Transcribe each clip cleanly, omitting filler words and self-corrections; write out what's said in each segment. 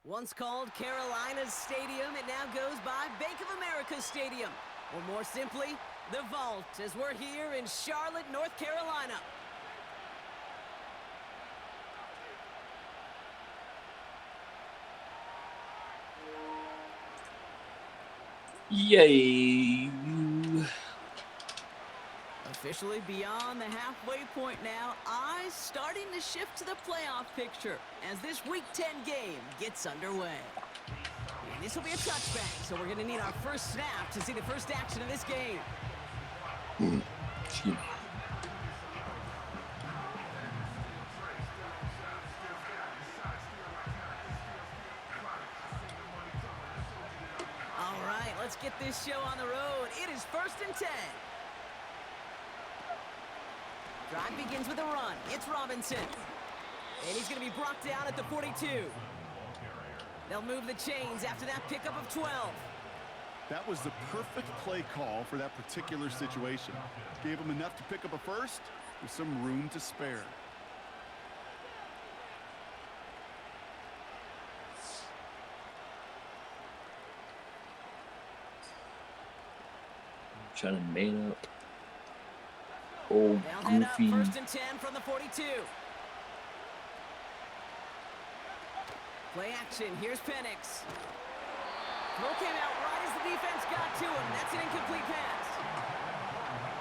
Once called Carolina's Stadium, it now goes by Bank of America Stadium. Or more simply, the Vault, as we're here in Charlotte, North Carolina. Yay! Officially beyond the halfway point now, eyes starting to shift to the playoff picture as this Week 10 game gets underway. And this will be a touchback, so we're going to need our first snap to see the first action of this game. Excuse me. All right, let's get this show on the road. It is 1st and 10. Drive begins with a run. It's Robinson. And he's going to be brought down at the 42. They'll move the chains after that pickup of 12. That was the perfect play call for that particular situation. Gave him enough to pick up a first with some room to spare. Trying to man up. Oh, They'll head up goofy. 1st and 10 from the 42. Play action. Here's Penix. Throw came out right as the defense got to him. That's an incomplete pass.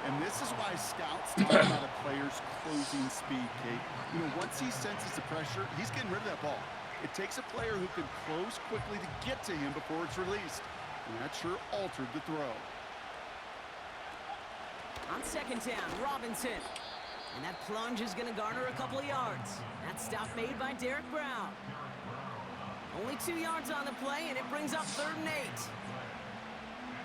And this is why scouts talk about a player's closing speed, Kate. You know, once he senses the pressure, he's getting rid of that ball. It takes a player who can close quickly to get to him before it's released. And that sure altered the throw. On 2nd down, Robinson. And that plunge is going to garner a couple of yards. That stop made by Derek Brown. Only 2 yards on the play, and it brings up 3rd and 8.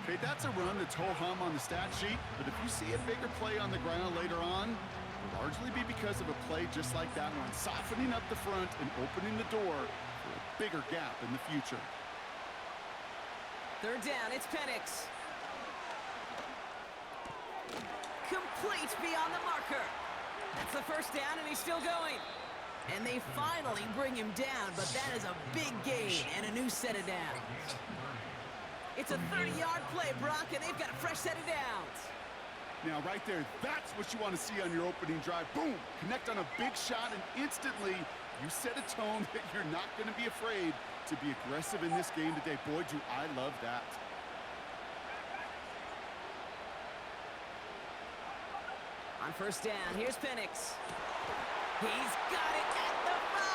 Okay, that's a run that's ho-hum on the stat sheet, but if you see a bigger play on the ground later on, it'll largely be because of a play just like that one, softening up the front and opening the door for a bigger gap in the future. 3rd down, it's Penix. Complete beyond the marker. That's the 1st down, and he's still going. And they finally bring him down, but that is a big gain and a new set of downs. It's a 30-yard play, Brock, and they've got a fresh set of downs. Now, right there, that's what you want to see on your opening drive. Boom! Connect on a big shot, and instantly you set a tone that you're not going to be afraid to be aggressive in this game today. Boy, do I love that. On 1st down, here's Penix. He's got it at the 5.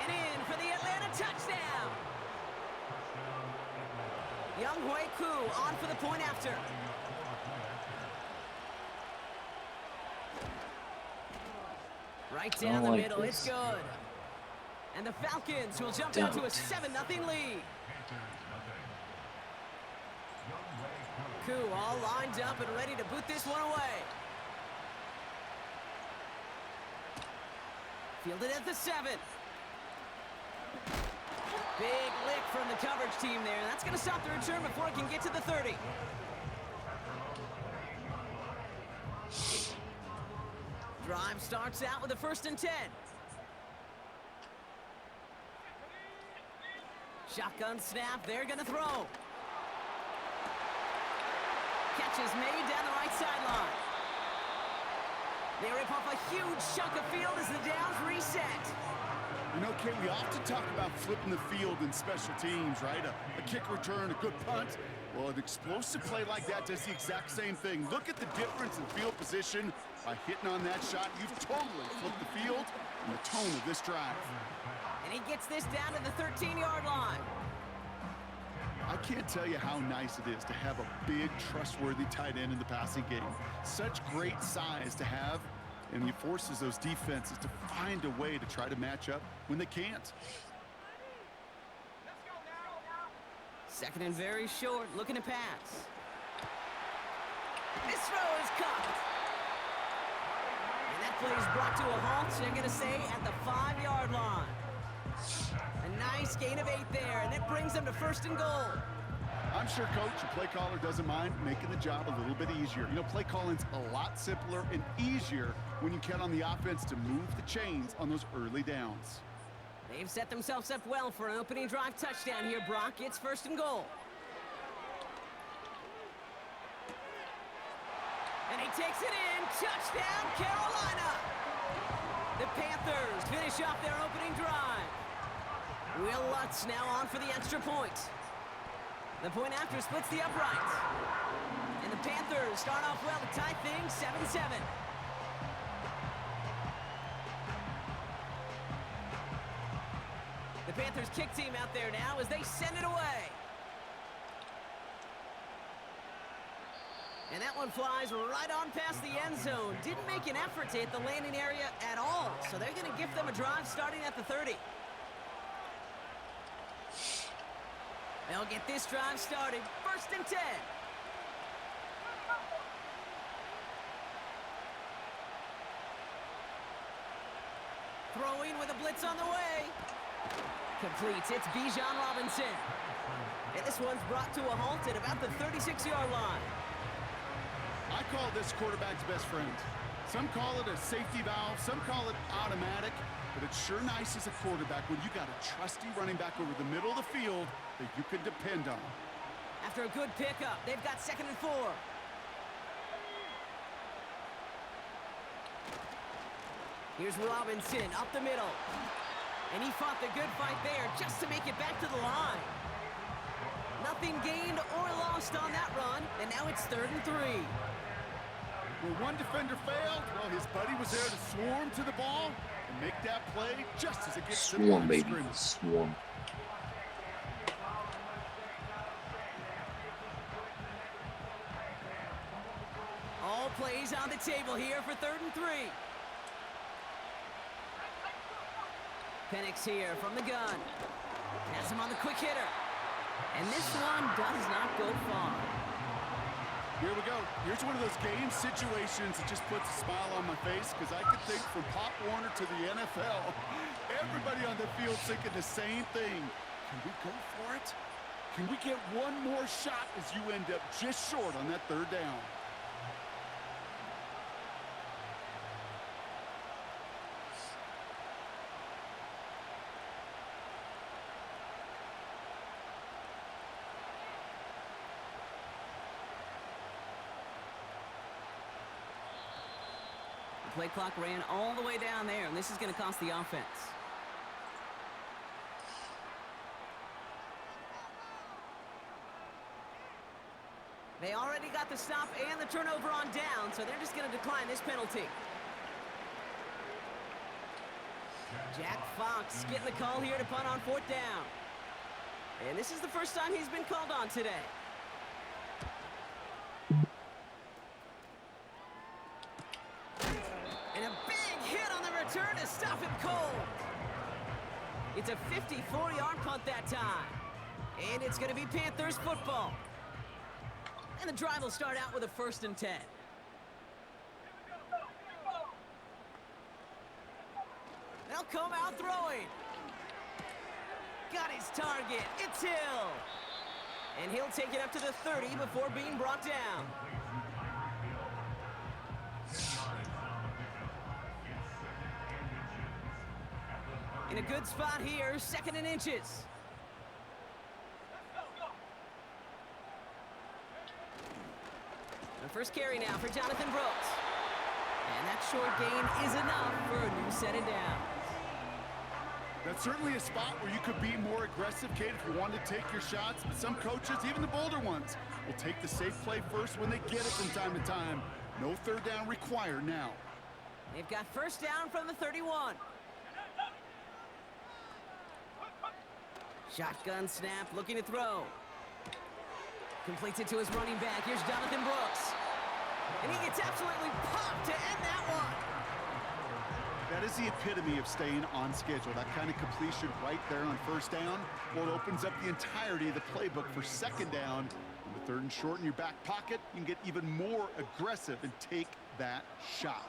And in for the Atlanta touchdown. Younghoe Koo on for the point after. Right down the middle, it's good. And the Falcons will jump out to a 7-0 lead. Koo all lined up and ready to boot this one away. Fielded at the 7. Big lick from the coverage team there. That's going to stop the return before it can get to the 30. Drive starts out with a 1st and 10. Shotgun snap. They're going to throw. Catch is made down the right sideline. They rip off a huge chunk of field as the downs reset. You know, Kate, we often talk about flipping the field in special teams, right? A kick return, a good punt. Well, an explosive play like that does the exact same thing. Look at the difference in field position. By hitting on that shot, you've totally flipped the field and the tone of this drive. And he gets this down to the 13-yard line. I can't tell you how nice it is to have a big, trustworthy tight end in the passing game. Such great size to have, and he forces those defenses to find a way to try to match up when they can't. 2nd and very short, looking to pass. This throw is caught. And that play is brought to a halt, so they're going to say at the 5-yard line. A nice gain of 8 there, and it brings them to 1st and goal. I'm sure, Coach, the play caller doesn't mind making the job a little bit easier. You know, play calling's a lot simpler and easier when you count on the offense to move the chains on those early downs. They've set themselves up well for an opening drive touchdown here, Brock. It's 1st and goal. And he takes it in. Touchdown, Carolina! The Panthers finish off their opening drive. Will Lutz now on for the extra point. The point after splits the uprights. And the Panthers start off well to tie things 7-7. The Panthers kick team out there now as they send it away. And that one flies right on past the end zone. Didn't make an effort to hit the landing area at all. So they're going to give them a drive starting at the 30. They'll get this drive started. 1st and 10. Throwing with a blitz on the way. Completes. It's Bijan Robinson. And this one's brought to a halt at about the 36-yard line. I call this quarterback's best friend. Some call it a safety valve, some call it automatic, but it's sure nice as a quarterback when you got a trusty running back over the middle of the field that you can depend on. After a good pickup, they've got 2nd and 4. Here's Robinson up the middle. And he fought the good fight there just to make it back to the line. Nothing gained or lost on that run, and now it's 3rd and 3. Where one defender failed, well, his buddy was there to swarm to the ball and make that play just as it gets to the line of scrimmage. Swarm. All plays on the table here for 3rd and 3. Penix here from the gun. Has him on the quick hitter. And this one does not go far. Here we go. Here's one of those game situations that just puts a smile on my face because I could think from Pop Warner to the NFL, everybody on the field thinking the same thing. Can we go for it? Can we get one more shot as you end up just short on that 3rd down? Play clock ran all the way down there, and this is going to cost the offense. They already got the stop and the turnover on down, so they're just going to decline this penalty. Jack Fox getting the call here to punt on 4th down. And this is the first time he's been called on today. Turn to stop him cold. It's a 54-yard punt that time. And it's going to be Panthers football. And the drive will start out with a 1st and 10. They'll come out throwing. Got his target. It's Hill. And he'll take it up to the 30 before being brought down. In a good spot here, 2nd and inches. The first carry now for Jonathan Brooks. And that short gain is enough for a new set of downs. That's certainly a spot where you could be more aggressive, Kate, if you wanted to take your shots. But some coaches, even the bolder ones, will take the safe play first when they get it from time to time. No 3rd down required now. They've got 1st down from the 31. Shotgun snap, looking to throw. Completes it to his running back. Here's Jonathan Brooks. And he gets absolutely popped to end that one. That is the epitome of staying on schedule. That kind of completion right there on 1st down. Well, it opens up the entirety of the playbook for 2nd down. On the 3rd and short in your back pocket, you can get even more aggressive and take that shot.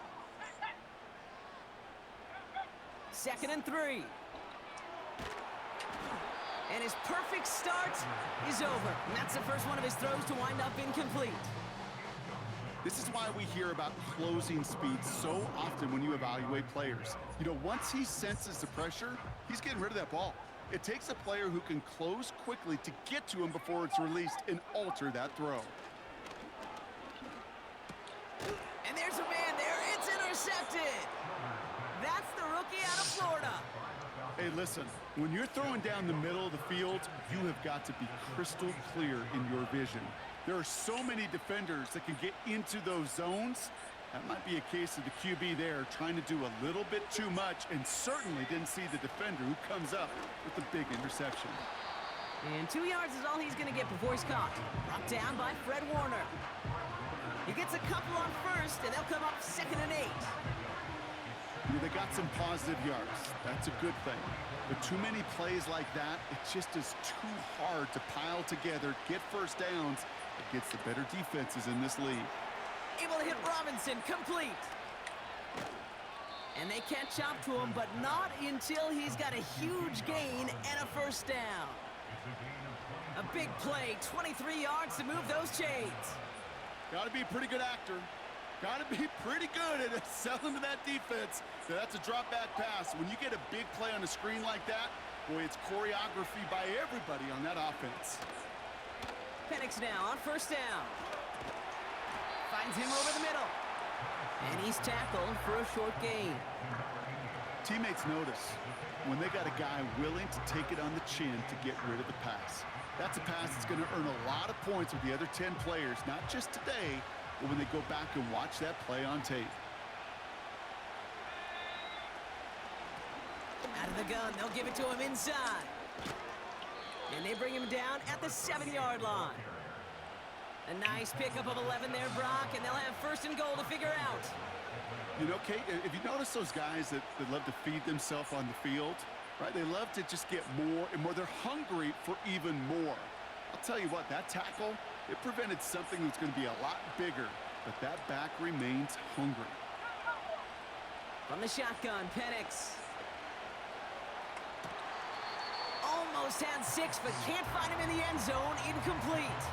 2nd and 3. And his perfect start is over. And that's the first one of his throws to wind up incomplete. This is why we hear about closing speed so often when you evaluate players. You know, once he senses the pressure, he's getting rid of that ball. It takes a player who can close quickly to get to him before it's released and alter that throw. And there's a man there. It's intercepted. That's the rookie out of Florida. Hey, listen, when you're throwing down the middle of the field, you have got to be crystal clear in your vision. There are so many defenders that can get into those zones. That might be a case of the QB there trying to do a little bit too much and certainly didn't see the defender who comes up with the big interception. And 2 yards is all he's going to get before he's caught. Brought down by Fred Warner. He gets a couple on first, and they'll come up 2nd and 8. Yeah, they got some positive yards. That's a good thing. But too many plays like that, it just is too hard to pile together, get first downs against the better defenses in this league. Able to hit Robinson, complete. And they catch up to him, but not until he's got a huge gain and a first down. A big play, 23 yards to move those chains. Got to be a pretty good actor. Got to be pretty good at selling to that defense. That's a drop back pass. When you get a big play on the screen like that, boy, it's choreography by everybody on that offense. Penix now on first down. Finds him over the middle. And he's tackled for a short gain. Teammates notice when they got a guy willing to take it on the chin to get rid of the pass. That's a pass that's going to earn a lot of points with the other 10 players, not just today, but when they go back and watch that play on tape. Out of the gun, they'll give it to him inside. And they bring him down at the 7-yard line. A nice pickup of 11 there, Brock, and they'll have 1st and goal to figure out. You know, Kate, if you notice those guys that love to feed themselves on the field, right? They love to just get more and more. They're hungry for even more. I'll tell you what, that tackle, it prevented something that's going to be a lot bigger, but that back remains hungry. From the shotgun, Penix. Almost had 6, but can't find him in the end zone. Incomplete.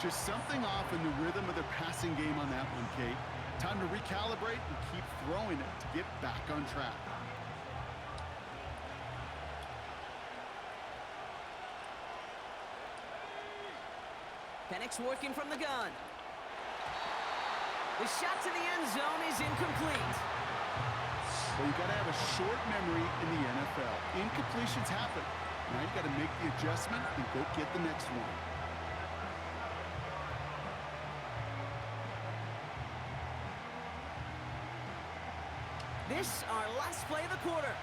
Just something off in the rhythm of their passing game on that one, Kate. Time to recalibrate and keep throwing it to get back on track. Penix working from the gun. The shot to the end zone is incomplete. Well, you got to have a short memory in the NFL. Incompletions happen. Now you got to make the adjustment and go get the next one. This our last play of the quarter.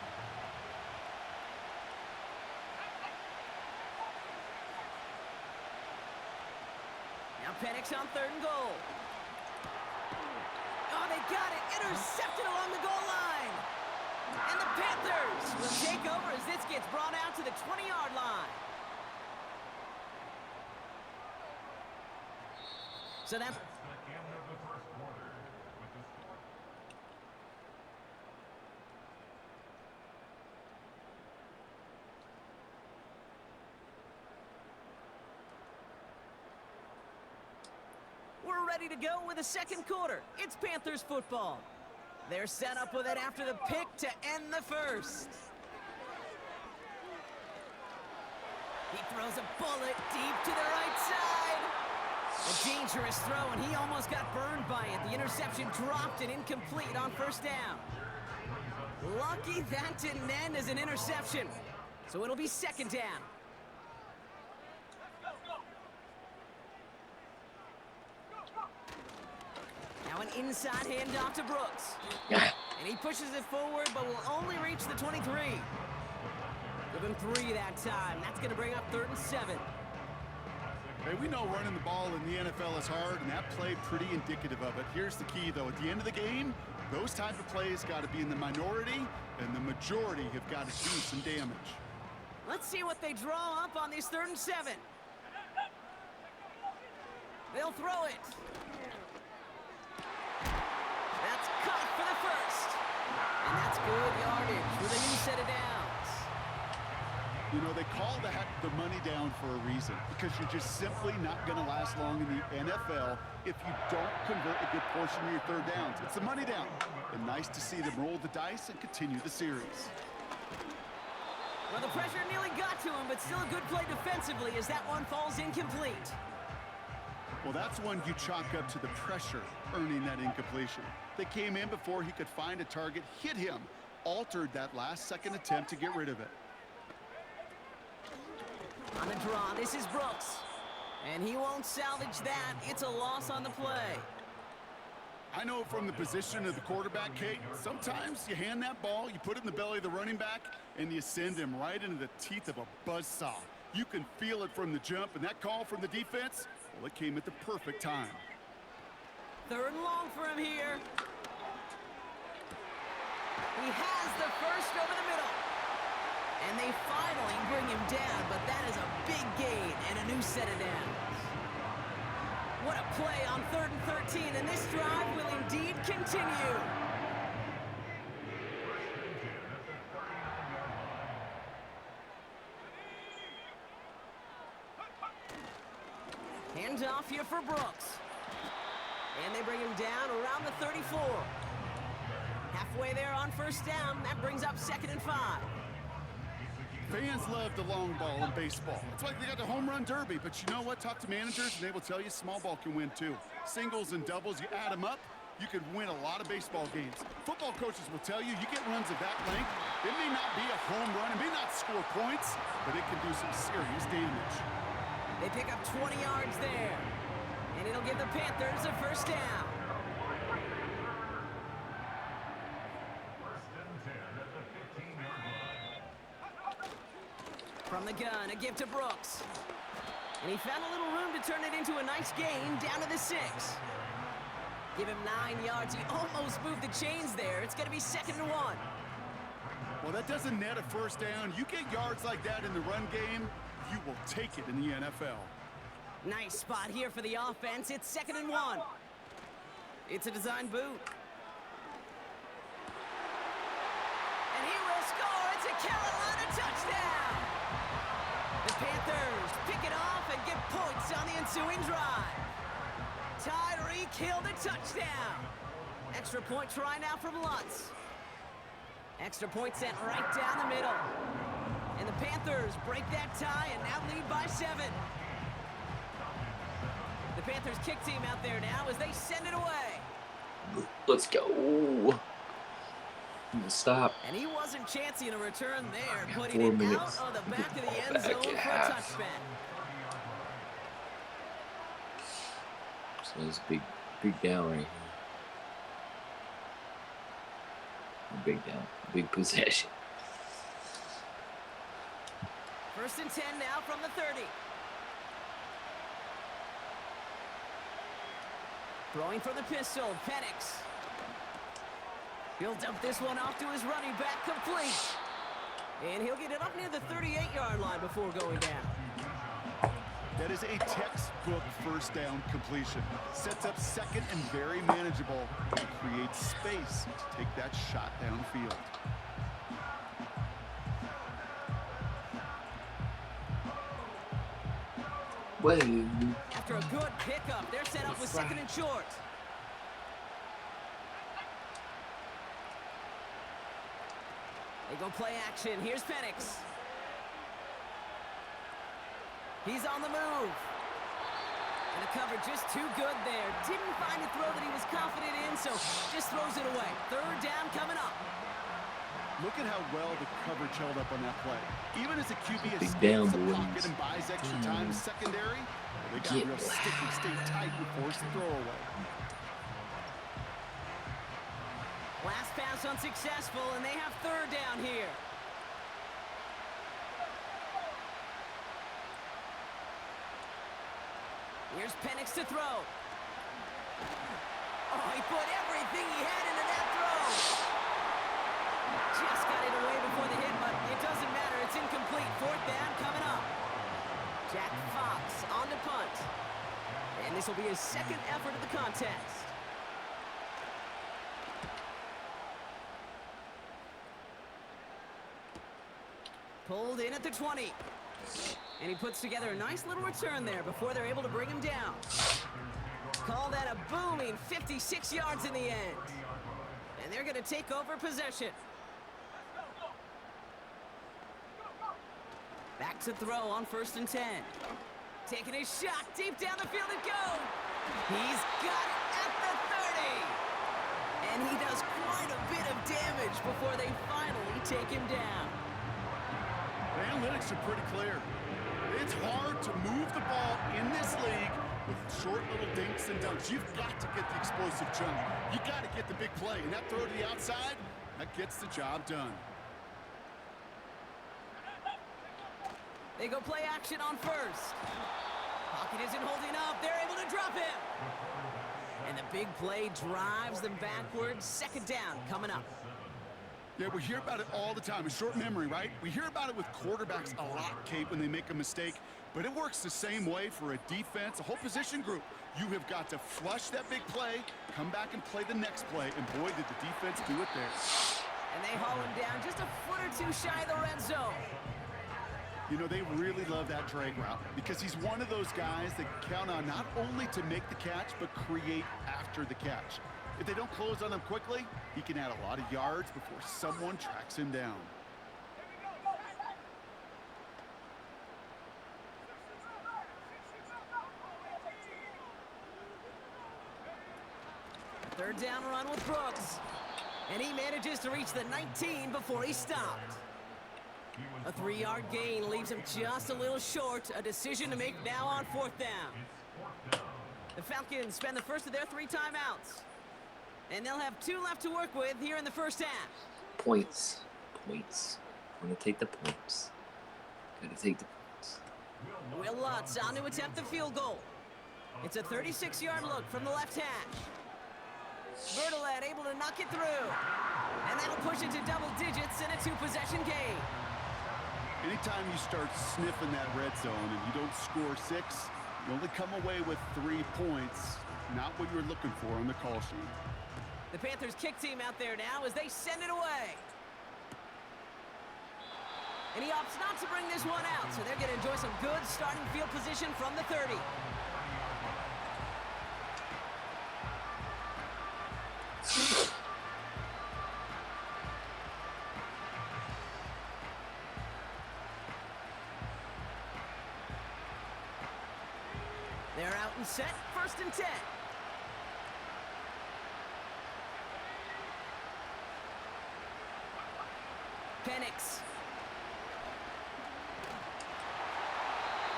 Now Penix on 3rd and goal. Oh, they got it. Intercepted along the goal line. And the Panthers will take over as this gets brought out to the 20-yard line. So that's we're ready to go with the 2nd quarter. It's Panthers football. They're set up with it after the pick to end the 1st. He throws a bullet deep to the right side. A dangerous throw, and he almost got burned by it. The interception dropped and incomplete on 1st down. Lucky that didn't end as an interception. So it'll be 2nd down. Now an inside handoff to Brooks. And he pushes it forward, but will only reach the 23. Give him 3 that time. That's going to bring up 3rd and 7. Hey, we know running the ball in the NFL is hard, and that play pretty indicative of it. Here's the key, though. At the end of the game, those type of plays got to be in the minority, and the majority have got to do some damage. Let's see what they draw up on these 3rd and 7. They'll throw it. That's caught for the 1st. And that's good yardage with a new set of downs. You know, they call that the money down for a reason, because you're just simply not going to last long in the NFL if you don't convert a good portion of your third downs. It's the money down. And nice to see them roll the dice and continue the series. Well, the pressure nearly got to him, but still a good play defensively as that one falls incomplete. Well, that's one you chalk up to the pressure earning that incompletion. They came in before he could find a target, hit him, altered that last-second attempt to get rid of it. On the draw, this is Brooks. And he won't salvage that. It's a loss on the play. I know from the position of the quarterback, Kate, sometimes you hand that ball, you put it in the belly of the running back, and you send him right into the teeth of a buzzsaw. You can feel it from the jump, and that call from the defense, well, it came at the perfect time. 3rd and long for him here. He has the first over the middle. And they finally bring him down, but that is a big gain and a new set of downs. What a play on 3rd and 13, and this drive will indeed continue. Hands off here for Brooks. And they bring him down around the 34. Halfway there on 1st down, that brings up 2nd and 5. Fans love the long ball in baseball. It's like they got the home run derby, but you know what? Talk to managers, and they will tell you small ball can win too. Singles and doubles, you add them up, you could win a lot of baseball games. Football coaches will tell you, you get runs of that length, it may not be a home run, it may not score points, but it can do some serious damage. They pick up 20 yards there, and it'll give the Panthers a 1st down. From the gun, a give to Brooks. And he found a little room to turn it into a nice gain down to the 6. Give him 9 yards. He almost moved the chains there. It's going to be 2nd and 1. Well, that doesn't net a 1st down. You get yards like that in the run game, you will take it in the NFL. Nice spot here for the offense. It's 2nd and 1. It's a design boot. And he will score. It's a Carolina touchdown. The Panthers pick it off and get points on the ensuing drive. Tyreek Hill the touchdown. Extra point try now from Lutz. Extra point sent right down the middle. And the Panthers break that tie and now lead by 7. The Panthers kick team out there now as they send it away. Let's go. Stop. And he wasn't chancing a return there, Got putting 4 it minutes. out of the back of the end zone for a touchback. So it's big down right here. Big down, big possession. 1st and 10 now from the 30. Throwing for the pistol, Penix. He'll dump this one off to his running back, complete. And he'll get it up near the 38-yard line before going down. That is a textbook 1st down completion. Sets up 2nd and very manageable. And creates space to take that shot downfield. Wait. After a good pickup, they're set up with 2nd and short. They go play action. Here's Penix. He's on the move. And the cover just too good there. Didn't find a throw that he was confident in, so just throws it away. 3rd down coming up. Look at how well the coverage held up on that play. Even as a QB Big escapes down, the boys. pocket and buys extra time secondary, they got Get real sticky, stay tight, and force the throw away. Last pass unsuccessful, and they have 3rd down here. Here's Penix to throw. Oh, he put everything he had into that throw. Just got it away before the hit, but it doesn't matter. It's incomplete. 4th down coming up. Jack Fox on to punt. And this will be his 2nd effort of the contest. Pulled in at the 20. And he puts together a nice little return there before they're able to bring him down. Call that a booming 56 yards in the end. And they're going to take over possession. Back to throw on 1st and 10. Taking a shot deep down the field it goes. He's got it at the 30. And he does quite a bit of damage before they finally take him down. The analytics are pretty clear. It's hard to move the ball in this league with short little dinks and dunks. You've got to get the explosive jump. You got to get the big play. And that throw to the outside, that gets the job done. They go play action on 1st. Pocket isn't holding up. They're able to drop him. And the big play drives them backwards. 2nd down coming up. Yeah, we hear about it all the time. A short memory, right? We hear about it with quarterbacks a lot, Kate, when they make a mistake. But it works the same way for a defense, a whole position group. You have got to flush that big play, come back and play the next play. And boy, did the defense do it there. And they haul him down just a foot or two shy of the red zone. You know, they really love that drag route because he's one of those guys that count on not only to make the catch, but create after the catch. If they don't close on him quickly, he can add a lot of yards before someone tracks him down. Third down run with Brooks. And he manages to reach the 19 before he stopped. A 3-yard gain leaves him just a little short. A decision to make now on 4th down. The Falcons spend the first of their 3 timeouts. And they'll have 2 left to work with here in the first half. Points. Points. I'm going to take the points. Going to take the points. Will Lutz on to attempt the field goal. It's a 36-yard look from the left hash. Bertolet able to knock it through. And that'll push it to double digits in a 2-possession game. Anytime you start sniffing that red zone and you don't score 6, you only come away with 3 points. Not what you're looking for on the call sheet. The Panthers kick team out there now as they send it away. And he opts not to bring this one out, so they're going to enjoy some good starting field position from the 30. They're out and set, 1st and 10. Penix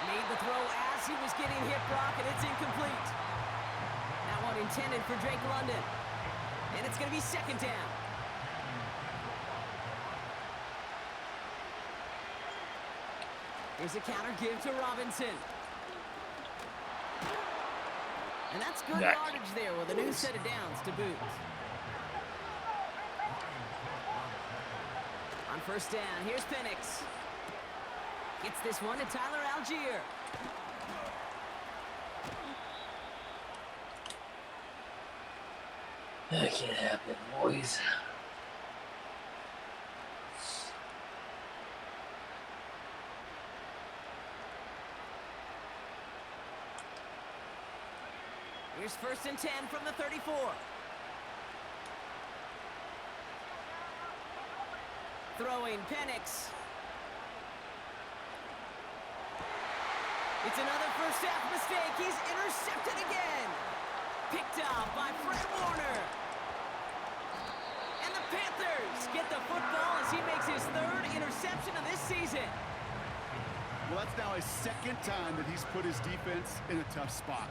made the throw as he was getting hit, Brock, and it's incomplete. That one intended for Drake London. And it's going to be 2nd down. Here's a counter give to Robinson. And that's good yardage there with a new set of downs to boot. On 1st down, here's Penix. Gets this one to Tyler Algier. That can't happen, boys. Here's 1st and 10 from the 34. Throwing Penix. It's another first half mistake. He's intercepted again. Picked up by Fred Warner. And the Panthers get the football as he makes his 3rd interception of this season. Well, that's now his 2nd time that he's put his defense in a tough spot.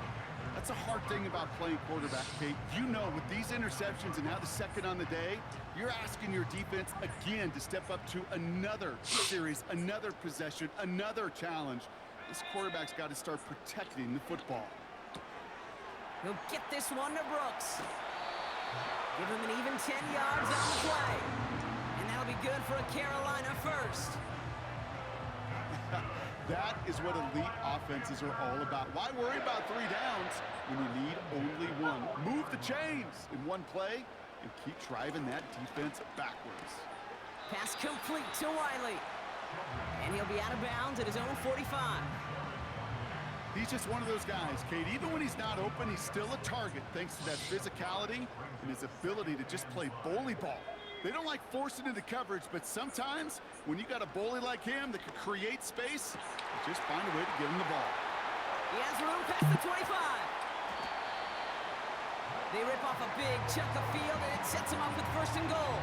That's a hard thing about playing quarterback, Kate. You know, with these interceptions and now the 2nd on the day, you're asking your defense again to step up to another series, another possession, another challenge. This quarterback's got to start protecting the football. He'll get this one to Brooks. Give him an even 10 yards on the play. And that'll be good for a Carolina first. That is what elite offenses are all about. Why worry about 3 downs when you need only 1? Move the chains in one play and keep driving that defense backwards. Pass complete to Wiley. And he'll be out of bounds at his own 45. He's just one of those guys, Kate. Even when he's not open, he's still a target thanks to that physicality and his ability to just play bully ball. They don't like forcing into coverage, but sometimes when you got a bully like him that can create space, you just find a way to get him the ball. He has room past the 25. They rip off a big chunk of field, and it sets him up with 1st and goal.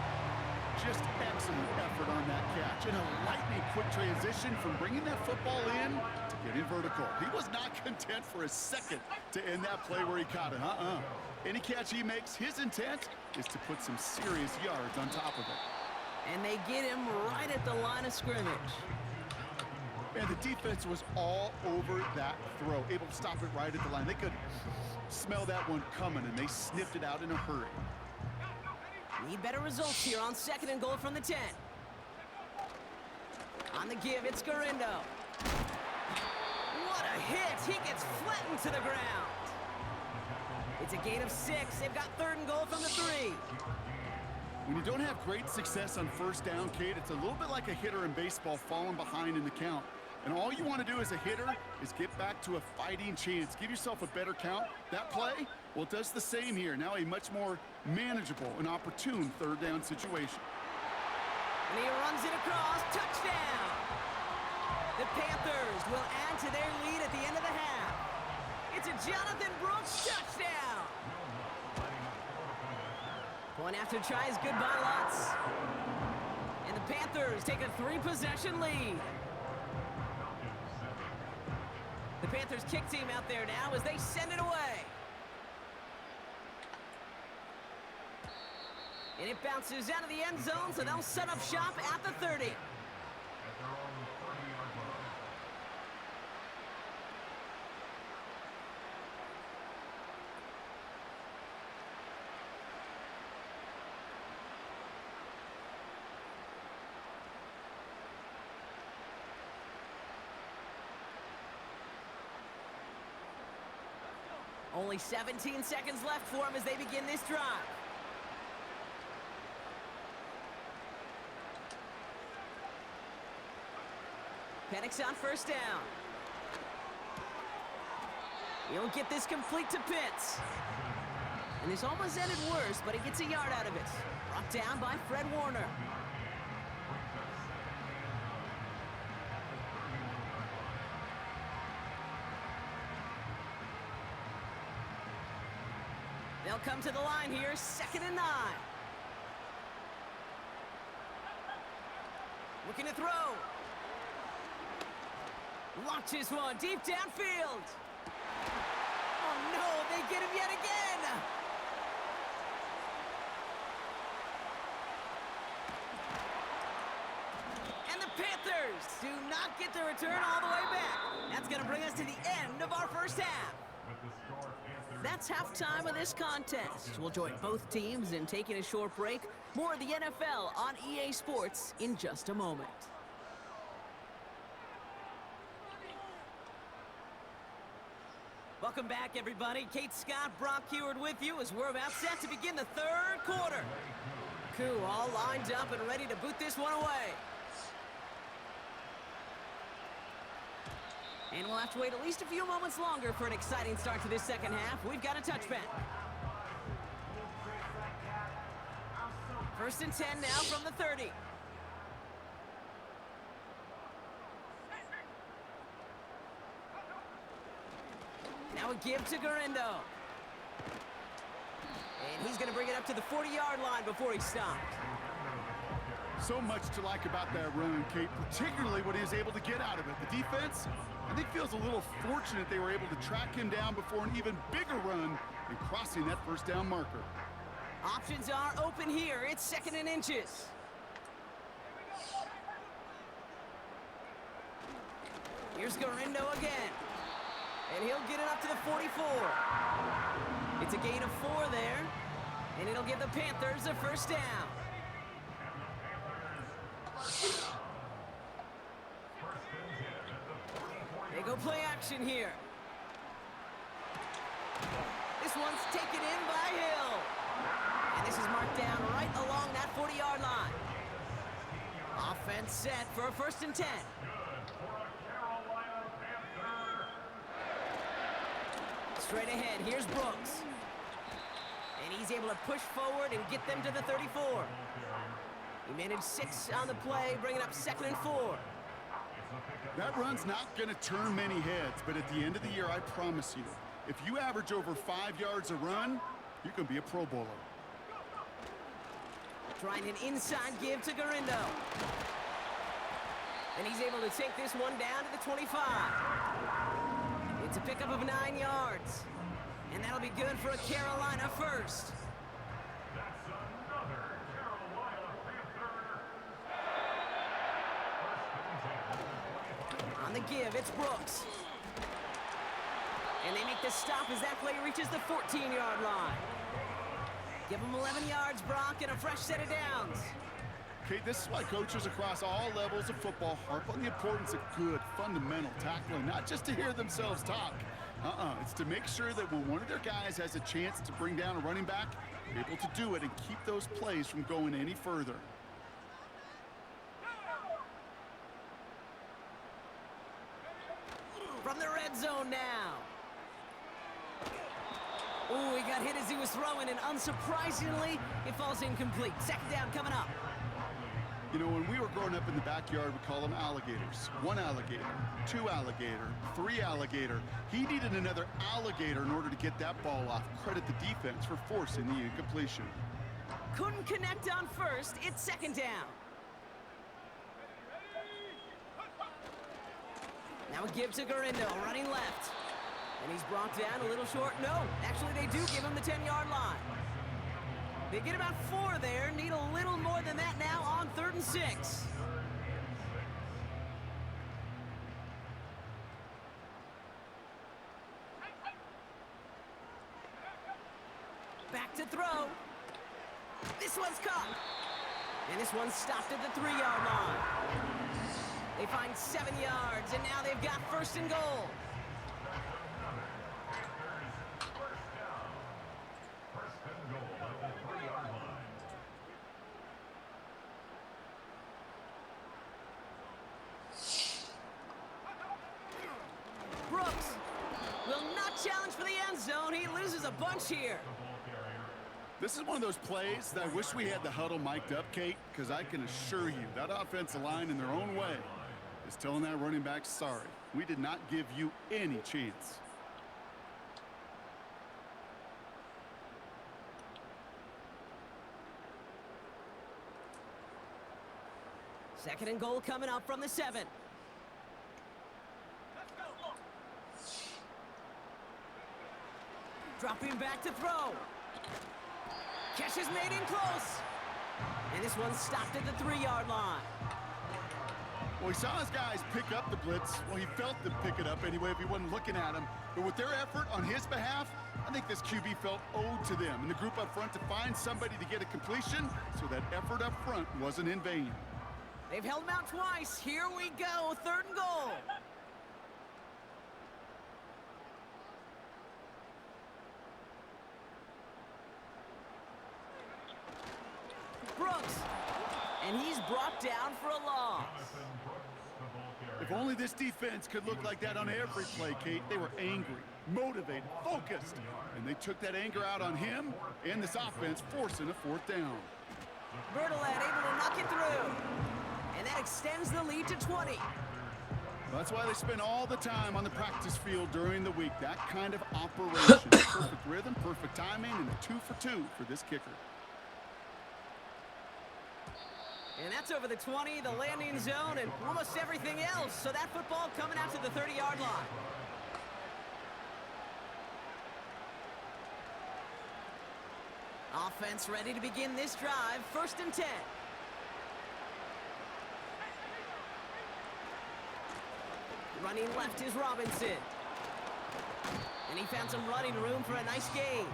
Just excellent effort on that catch. And a lightning quick transition from bringing that football in to getting vertical. He was not content for a second to end that play where he caught it. Any catch he makes, his intent is to put some serious yards on top of it. And they get him right at the line of scrimmage. And the defense was all over that throw, able to stop it right at the line. They could smell that one coming, and they sniffed it out in a hurry. Need better results here on 2nd and goal from the 10. On the give, it's Garindo. What a hit! He gets flattened to the ground. It's a gain of 6. They've got 3rd and goal from the 3. When you don't have great success on 1st down, Kate, it's a little bit like a hitter in baseball falling behind in the count. And all you want to do as a hitter is get back to a fighting chance. Give yourself a better count. That play, well, it does the same here. Now a much more manageable and opportune 3rd down situation. And he runs it across. Touchdown! The Panthers will add to their lead at the end of the half. It's a Jonathan Brooks touchdown! Point after tries good by lots. And the Panthers take a 3-possession lead. The Panthers kick team out there now as they send it away. And it bounces out of the end zone, so they'll set up shop at the 30. Only 17 seconds left for him as they begin this drive. Penix on 1st down. He'll get this complete to Pitts. And this almost ended worse, but he gets a yard out of it. Brought down by Fred Warner. They'll come to the line here, 2nd and 9. Looking to throw. Launches one deep downfield. Oh no, they get him yet again. And the Panthers do not get the return all the way back. That's going to bring us to the end of our 1st half. That's halftime of this contest. We'll join both teams in taking a short break. More of the NFL on EA Sports in just a moment. Welcome back, everybody. Kate Scott, Brock Heward with you as we're about set to begin the 3rd quarter. Coup all lined up and ready to boot this one away. And we'll have to wait at least a few moments longer for an exciting start to this 2nd half. We've got a touchback. 1st and 10 now from the 30. Now a give to Garindo. And he's going to bring it up to the 40-yard line before he stopped. So much to like about that run, Kate, particularly what he was able to get out of it. The defense, I think, feels a little fortunate they were able to track him down before an even bigger run and crossing that 1st down marker. Options are open here. It's 2nd and inches. Here's Garindo again. And he'll get it up to the 44. It's a gain of 4 there. And it'll give the Panthers a 1st down. They go play action here. This one's taken in by Hill. And this is marked down right along that 40-yard line. Offense set for a 1st and 10. Straight ahead, here's Brooks. And he's able to push forward and get them to the 34. He managed 6 on the play, bringing up 2nd and 4. That run's not going to turn many heads, but at the end of the year, I promise you, if you average over 5 yards a run, you're going to be a Pro Bowler. Trying an inside give to Garindo. And he's able to take this one down to the 25. It's a pickup of 9 yards. And that'll be good for a Carolina first. On the give, it's Brooks. And they make the stop as that play reaches the 14-yard line. Give them 11 yards, Brock, and a fresh set of downs. Okay, this is why coaches across all levels of football harp on the importance of good, fundamental tackling, not just to hear themselves talk. It's to make sure that when one of their guys has a chance to bring down a running back, they're able to do it and keep those plays from going any further. From the red zone now. Ooh, he got hit as he was throwing, and unsurprisingly, it falls incomplete. 2nd down coming up. You know, when we were growing up in the backyard, we call them alligators. 1 alligator, 2 alligator, 3 alligator. He needed another alligator in order to get that ball off. Credit the defense for forcing the incompletion. Couldn't connect on 1st. It's 2nd down. Now a give to Garindo, running left. And he's brought down a little short. No, actually they do give him the 10-yard line. They get about 4 there, need a little more than that now on 3rd and 6. Back to throw. This one's caught. And this one's stopped at the 3-yard line. They find 7 yards, and now they've got 1st and goal. Brooks will not challenge for the end zone. He loses a bunch here. This is one of those plays that I wish we had the huddle mic'd up, Kate, because I can assure you that offensive line in their own way is telling that running back, sorry, we did not give you any chance. Second and goal coming up from the 7. Dropping back to throw. Catch is made in close. And this one's stopped at the 3-yard line. Well, he saw his guys pick up the blitz. Well, he felt them pick it up anyway if he wasn't looking at him. But with their effort on his behalf, I think this QB felt owed to them and the group up front to find somebody to get a completion, so that effort up front wasn't in vain. They've held him out twice. Here we go, 3rd and goal. Brooks, and he's brought down for a loss. If only this defense could look like that on every play, Kate. They were angry, motivated, focused, and they took that anger out on him and this offense, forcing a 4th down. Bertolet able to knock it through, and that extends the lead to 20. That's why they spend all the time on the practice field during the week. That kind of operation. Perfect rhythm, perfect timing, and a 2 for 2 for this kicker. And that's over the 20, the landing zone, and almost everything else. So that football coming out to the 30-yard line. Offense ready to begin this drive. 1st and 10. Running left is Robinson. And he found some running room for a nice gain.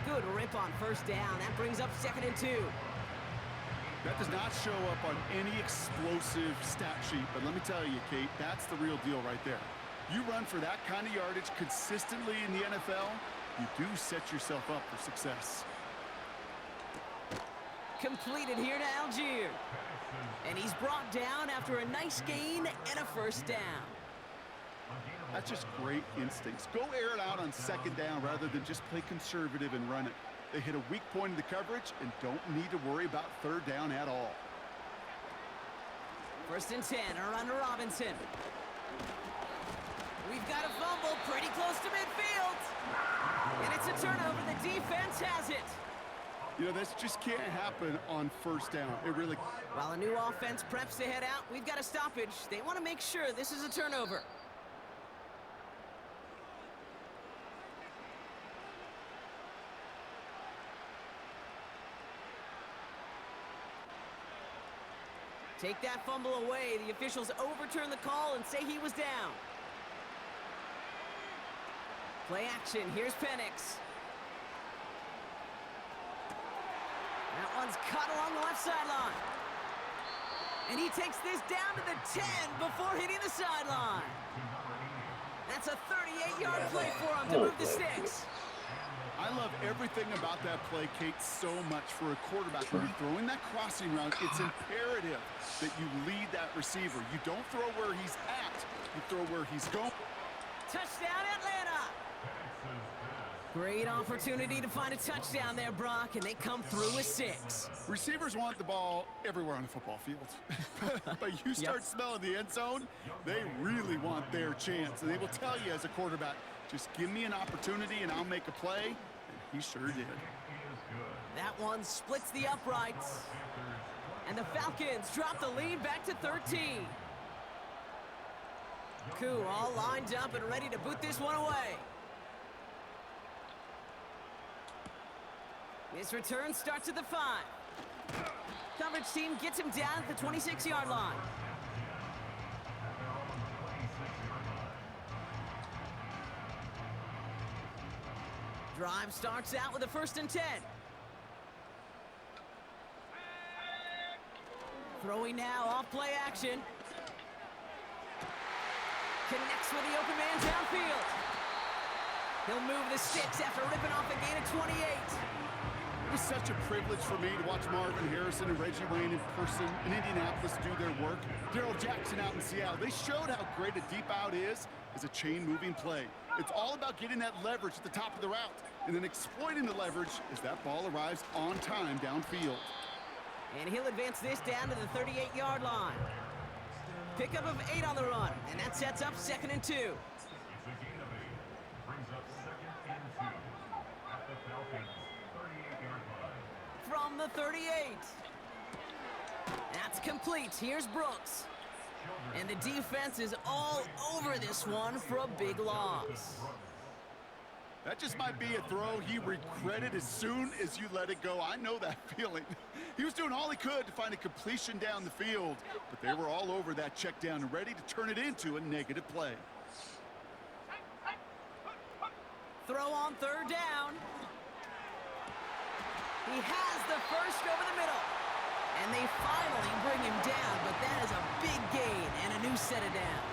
Good rip on 1st down. That brings up 2nd and 2. That does not show up on any explosive stat sheet, but let me tell you, Kate, that's the real deal right there. You run for that kind of yardage consistently in the NFL, you do set yourself up for success. Completed here to Algier. And he's brought down after a nice gain and a first down. That's just great instincts. Go air it out on second down rather than just play conservative and run it. They hit a weak point in the coverage and don't need to worry about third down at all. 1st and 10, around to Robinson. We've got a fumble pretty close to midfield. And it's a turnover. The defense has it. You know, this just can't happen on first down. It really... While a new offense preps to head out, we've got a stoppage. They want to make sure this is a turnover. Take that fumble away. The officials overturn the call and say he was down. Play action. Here's Penix. That one's cut along the left sideline. And he takes this down to the 10 before hitting the sideline. That's a 38-yard play for him to move the sticks. I love everything about that play, Kate, so much for a quarterback. When you're throwing that crossing route, it's imperative that you lead that receiver. You don't throw where he's at. You throw where he's going. Touchdown, Atlanta! Great opportunity to find a touchdown there, Brock, and they come through with 6. Receivers want the ball everywhere on the football field. But you start smelling the end zone, they really want their chance. And they will tell you as a quarterback, just give me an opportunity and I'll make a play. And he sure did. That one splits the uprights. And the Falcons drop the lead back to 13. Koo all lined up and ready to boot this one away. This return starts at the 5. Coverage team gets him down at the 26-yard line. Drive starts out with a 1st and 10. Throwing now off play action. Connects with the open man downfield. He'll move the sticks after ripping off a gain of 28. It was such a privilege for me to watch Marvin Harrison and Reggie Wayne in person in Indianapolis do their work. Darrell Jackson out in Seattle. They showed how great a deep out is as a chain-moving play. It's all about getting that leverage at the top of the route and then exploiting the leverage as that ball arrives on time downfield. And he'll advance this down to the 38-yard line. Pickup of 8 on the run, and that sets up 2nd and 2. From the 38. That's complete. Here's Brooks. And the defense is all over this one for a big loss. That just might be a throw he regretted as soon as you let it go. I know that feeling. He was doing all he could to find a completion down the field, but they were all over that check down and ready to turn it into a negative play. Throw on 3rd down. He has the first over the middle. And they finally bring him down, but that is a big gain and a new set of downs.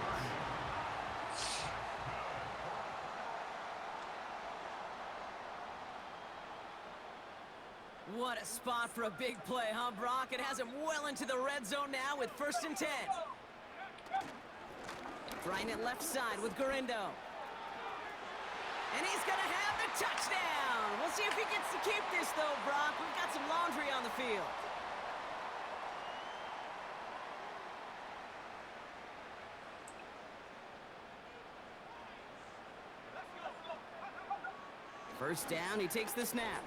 What a spot for a big play, huh, Brock? It has him well into the red zone now with 1st and 10. Trying it left side with Garindo. And he's going to have the touchdown. We'll see if he gets to keep this, though, Brock. We've got some laundry on the field. First down, he takes the snap.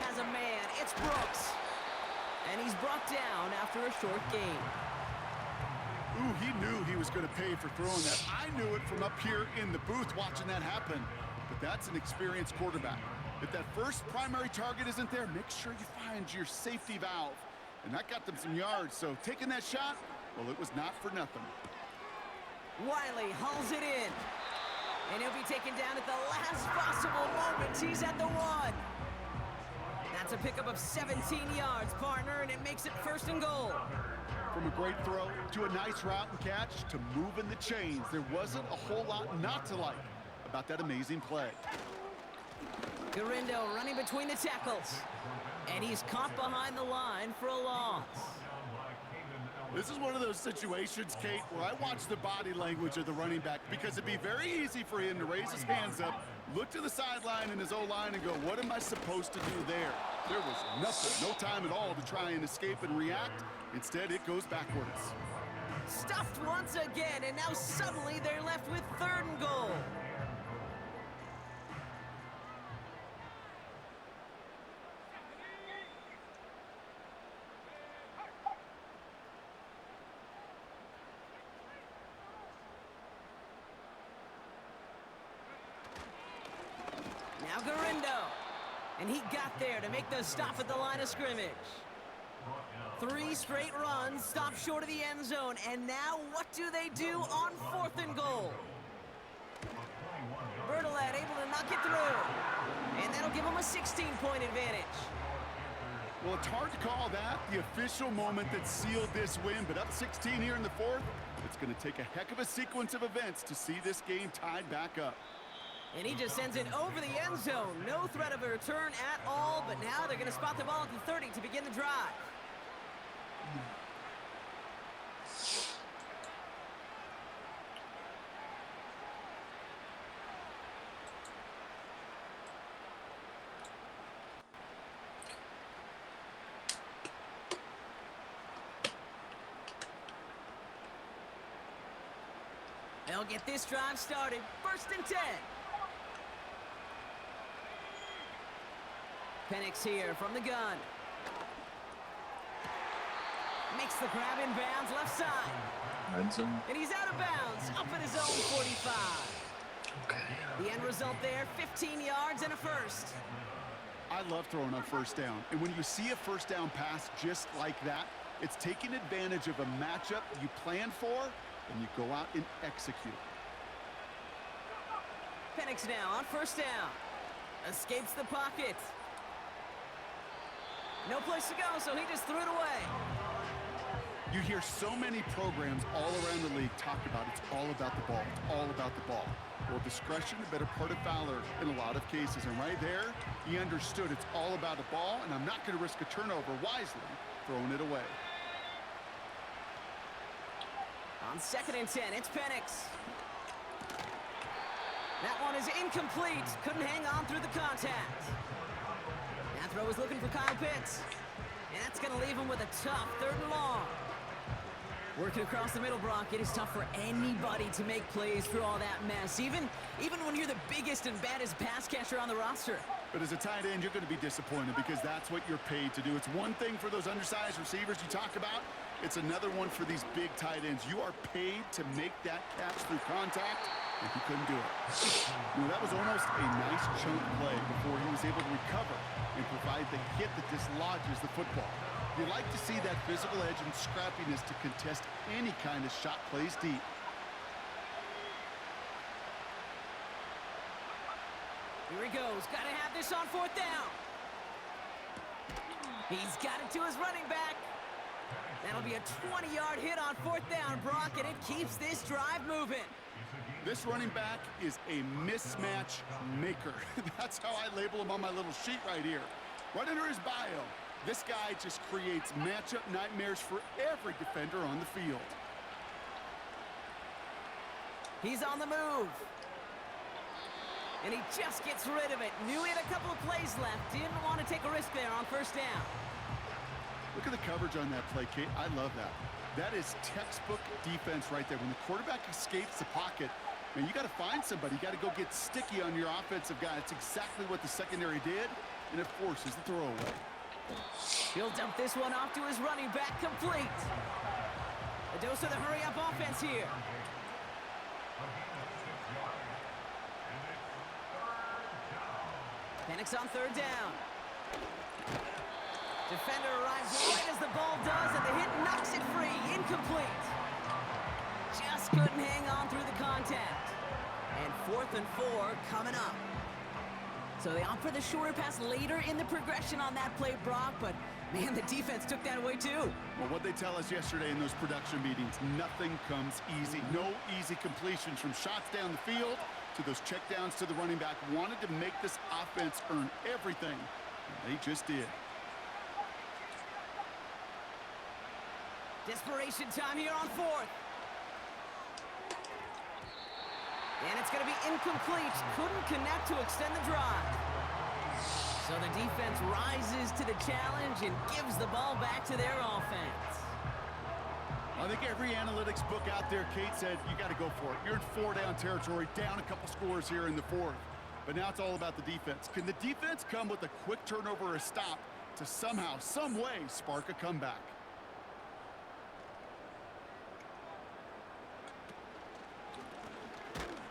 Has a man, it's Brooks. And he's brought down after a short gain. Ooh, he knew he was going to pay for throwing that. I knew it from up here in the booth watching that happen. But that's an experienced quarterback. If that first primary target isn't there, make sure you find your safety valve. And that got them some yards, so taking that shot, well, it was not for nothing. Wiley hauls it in. And he'll be taken down at the last possible moment. He's at the 1. That's a pickup of 17 yards, partner, and it makes it 1st and goal. From a great throw to a nice route and catch to moving the chains, there wasn't a whole lot not to like about that amazing play. Garindo running between the tackles. And he's caught behind the line for a loss. This is one of those situations, Kate, where I watch the body language of the running back because it'd be very easy for him to raise his hands up, look to the sideline in his O-line and go, what am I supposed to do there? There was nothing, no time at all to try and escape and react. Instead, it goes backwards. Stuffed once again, and now suddenly they're left with 3rd and goal. Now Garindo, and he got there to make the stop at the line of scrimmage. 3 straight runs, stop short of the end zone, and now what do they do on 4th and goal? Bertolet able to knock it through, and that'll give him a 16-point advantage. Well, it's hard to call that the official moment that sealed this win, but up 16 here in the 4th, it's going to take a heck of a sequence of events to see this game tied back up. And he just sends it over the end zone. No threat of a return at all, but now they're going to spot the ball at the 30 to begin the drive. They'll get this drive started. 1st and 10. Penix here from the gun. Makes the grab in bounds, left side. And he's out of bounds, up at his own 45. Okay. The end result there, 15 yards and a first. I love throwing on 1st down. And when you see a 1st down pass just like that, it's taking advantage of a matchup you planned for, and you go out and execute. Penix now on 1st down. Escapes the pocket. No place to go, so he just threw it away. You hear so many programs all around the league talk about it's all about the ball. It's all about the ball. Well, discretion, the better part of valor in a lot of cases. And right there, he understood it's all about the ball, and I'm not going to risk a turnover wisely, throwing it away. On 2nd and 10, it's Penix. That one is incomplete. Couldn't hang on through the contact. That throw is looking for Kyle Pitts. And that's going to leave him with a tough 3rd and long. Working across the middle, Brock, it is tough for anybody to make plays through all that mess, even when you're the biggest and baddest pass catcher on the roster. But as a tight end, you're going to be disappointed because that's what you're paid to do. It's one thing for those undersized receivers you talk about. It's another one for these big tight ends. You are paid to make that catch through contact, and he couldn't do it. That was almost a nice chunk play before he was able to recover and provide the hit that dislodges the football. You like to see that physical edge and scrappiness to contest any kind of shot plays deep. Here he goes. Got to have this on 4th down. He's got it to his running back. That'll be a 20-yard hit on 4th down, Brock, and it keeps this drive moving. This running back is a mismatch maker. That's how I label him on my little sheet right here. Right under his bio, this guy just creates matchup nightmares for every defender on the field. He's on the move. And he just gets rid of it. Knew he had a couple of plays left. Didn't want to take a risk there on 1st down. Look at the coverage on that play, Kate. I love that. That is textbook defense right there. When the quarterback escapes the pocket, man, you got to find somebody. You got to go get sticky on your offensive guy. That's exactly what the secondary did, and it forces the throwaway. He'll dump this one off to his running back, complete. A dose of the hurry-up offense here. Penix on 3rd down. Defender arrives right as the ball does, and the hit knocks it free. Incomplete. Just couldn't hang on through the contact. And 4th and 4 coming up. So they opt for the shorter pass later in the progression on that play, Brock, but man, the defense took that away too. Well, what they tell us yesterday in those production meetings, nothing comes easy. No easy completions from shots down the field to those checkdowns to the running back. Wanted to make this offense earn everything, and they just did. Desperation time here on fourth. And it's going to be incomplete. Couldn't connect to extend the drive. So the defense rises to the challenge and gives the ball back to their offense. I think every analytics book out there, Kate, said you got to go for it. You're in four-down territory, down a couple scores here in the fourth. But now it's all about the defense. Can the defense come with a quick turnover or a stop to somehow, some way, spark a comeback?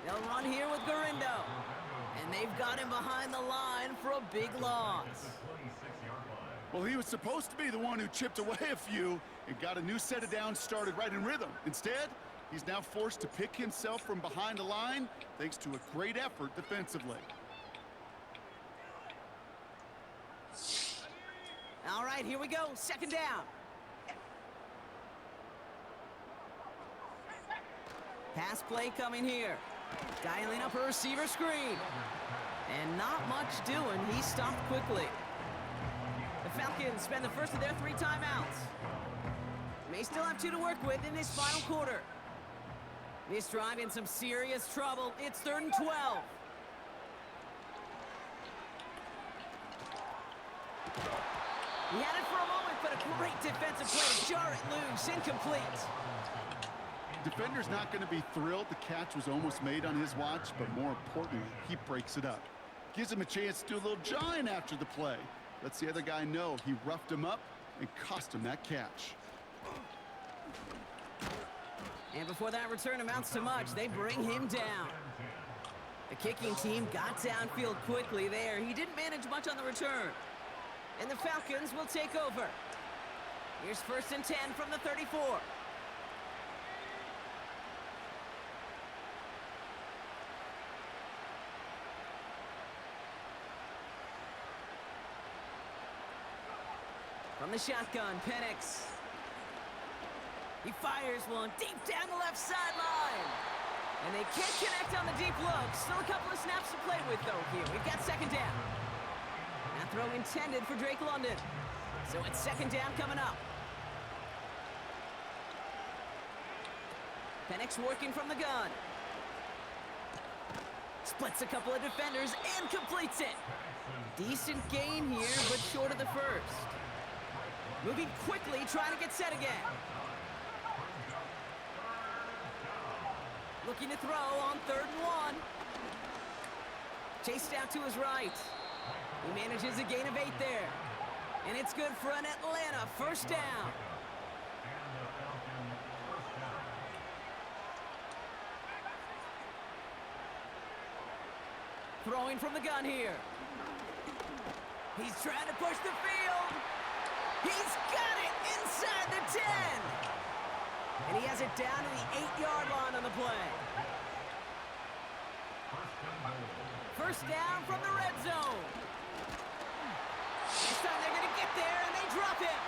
They'll run here with Garindo. And they've got him behind the line for a big loss. Well, he was supposed to be the one who chipped away a few and got a new set of downs started right in rhythm. Instead, he's now forced to pick himself from behind the line thanks to a great effort defensively. All right, here we go. Second down. Pass play coming here. Dialing up a receiver screen. And not much doing. He stopped quickly. The Falcons spend the first of their 3 timeouts. May still have 2 to work with in this final quarter. This drive in some serious trouble. It's 3rd and 12. He had it for a moment, but a great defensive play to jar it loose. Incomplete. Defender's not going to be thrilled the catch was almost made on his watch, but more importantly, he breaks it up. Gives him a chance to do a little jawing after the play. Lets the other guy know he roughed him up and cost him that catch. And before that return amounts to much, they bring him down. The kicking team got downfield quickly there. He didn't manage much on the return. And the Falcons will take over. Here's 1st and 10 from the 34. From the shotgun, Penix. He fires one deep down the left sideline. And they can't connect on the deep look. Still a couple of snaps to play with, though, here. We've got 2nd down. That throw intended for Drake London. So it's 2nd down coming up. Penix working from the gun. Splits a couple of defenders and completes it. Decent gain here, but short of the first. Moving quickly, trying to get set again. Looking to throw on 3rd and 1. Chased out to his right. He manages a gain of 8 there. And it's good for an Atlanta 1st down. Throwing from the gun here. He's trying to push the field. He's got it inside the 10. And he has it down to the 8-yard line on the play. 1st down from the red zone. This time they're going to get there, and they drop him.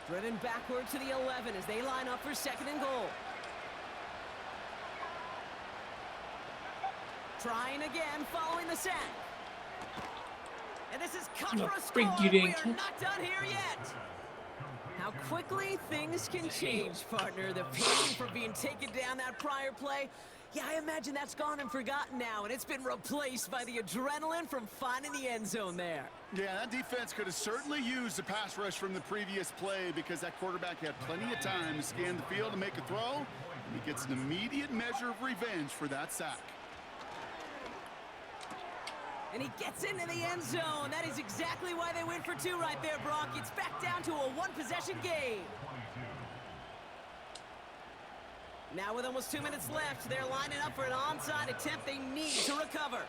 Driven backward to the 11 as they line up for 2nd and goal. Trying again following the sack. And this is cut for a score. We are not done here yet. How quickly things can change, partner. The pain for being taken down that prior play. Yeah, I imagine that's gone and forgotten now, and it's been replaced by the adrenaline from finding the end zone there. Yeah, that defense could have certainly used the pass rush from the previous play because that quarterback had plenty of time to scan the field and make a throw. And he gets an immediate measure of revenge for that sack. And he gets into the end zone. That is exactly why they went for 2 right there, Brock. It's back down to a 1-possession game. Now with almost 2 minutes left, they're lining up for an onside attempt they need to recover.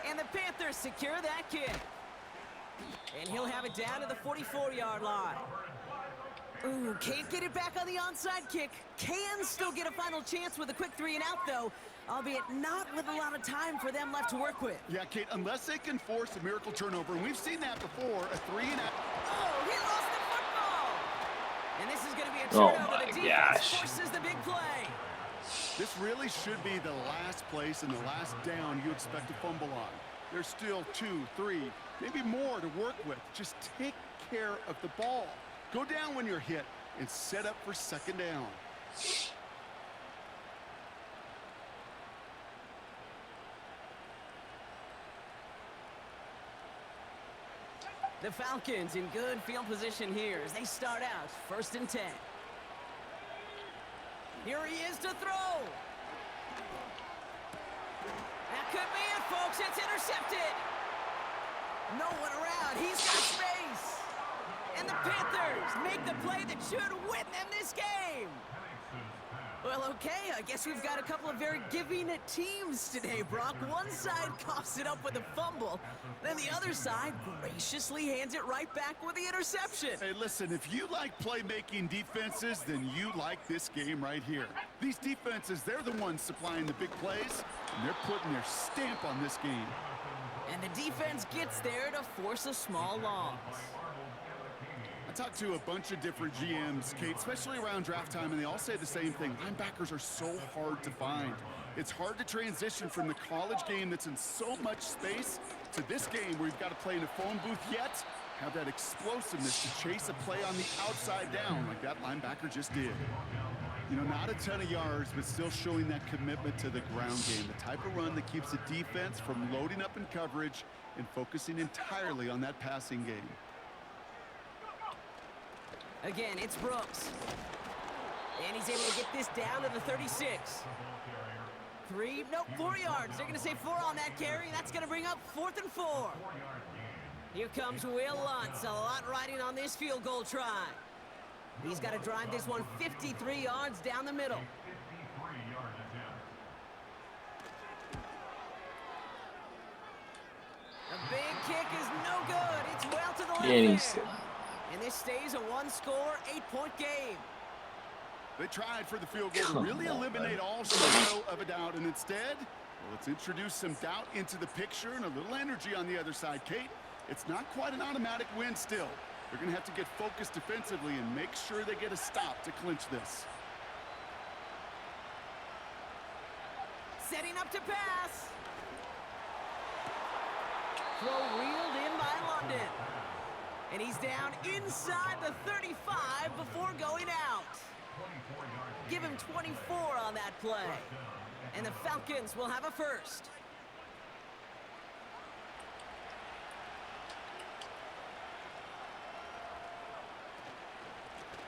And the Panthers secure that kick. And he'll have it down to the 44-yard line. Ooh, can't get it back on the onside kick. Can still get a final chance with a quick 3-and-out, though, albeit not with a lot of time for them left to work with. Yeah, Kate, unless they can force a miracle turnover, and we've seen that before, a 3-and-out. Oh, he lost the football! be a Oh turnover. my The defense gosh. forces the big play. This really should be the last place and the last down you expect to fumble on. There's still 2, 3, maybe more to work with. Just take care of the ball. Go down when you're hit and set up for second down. The Falcons in good field position here as they start out 1st and 10. Here he is to throw. That could be it, folks. It's intercepted. No one around. He's got space. And the Panthers make the play that should win them this game. Well, okay, I guess we've got a couple of very giving teams today, Brock. One side coughs it up with a fumble, then the other side graciously hands it right back with the interception. Hey, listen, if you like playmaking defenses, then you like this game right here. These defenses, they're the ones supplying the big plays, and they're putting their stamp on this game. And the defense gets there to force a small loss. I talked to a bunch of different GMs, Kate, especially around draft time, and they all say the same thing. Linebackers are so hard to find. It's hard to transition from the college game that's in so much space to this game where you've got to play in a phone booth yet have that explosiveness to chase a play on the outside down like that linebacker just did. You know, not a ton of yards, but still showing that commitment to the ground game, the type of run that keeps the defense from loading up in coverage and focusing entirely on that passing game. Again, it's Brooks. And he's able to get this down to the 36. 4 yards. They're going to say 4 on that carry. That's going to bring up 4th and 4. Here comes Will Lutz. A lot riding on this field goal try. He's got to drive this one 53 yards down the middle. The big kick is no good. It's well to the left there. And this stays a 1-score, 8-point game. They tried for the field goal to really eliminate all shadow of a doubt, and instead, well, let's introduce some doubt into the picture and a little energy on the other side. Kate, it's not quite an automatic win still. They're going to have to get focused defensively and make sure they get a stop to clinch this. Setting up to pass. Throw reeled in by London. And he's down inside the 35 before going out. Give him 24 on that play. And the Falcons will have a first.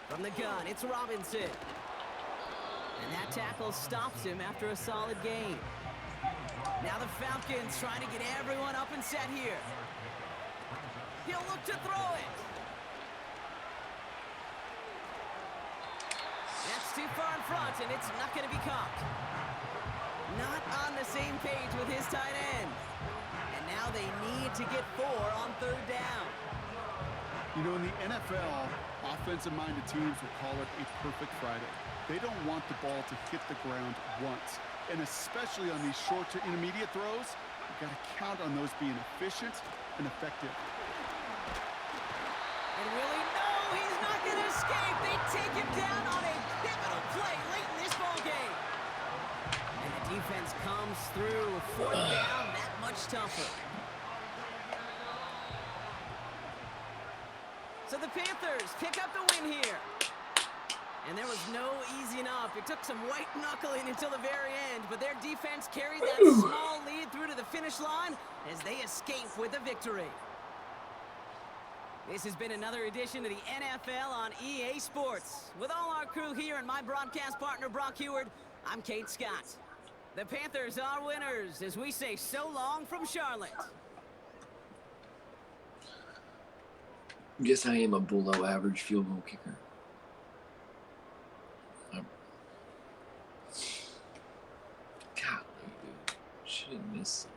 From the gun, it's Robinson. And that tackle stops him after a solid gain. Now the Falcons trying to get everyone up and set here. He'll look to throw it. That's too far in front, and it's not going to be caught. Not on the same page with his tight end. And now they need to get 4 on 3rd down. You know, in the NFL, offensive-minded teams will call it a perfect Friday. They don't want the ball to hit the ground once. And especially on these short to intermediate throws, you've got to count on those being efficient and effective. And Willie, no, he's not going to escape. They take him down on a pivotal play late in this ball game. And the defense comes through. 4th down, that much tougher. So the Panthers pick up the win here. And there was no easing up. It took some white knuckling until the very end, but their defense carried that small lead through to the finish line as they escape with a victory. This has been another edition of the NFL on EA Sports. With all our crew here and my broadcast partner, Brock Heward, I'm Kate Scott. The Panthers are winners as we say so long from Charlotte. Guess I am a below average field goal kicker. Golly, dude. Shouldn't miss.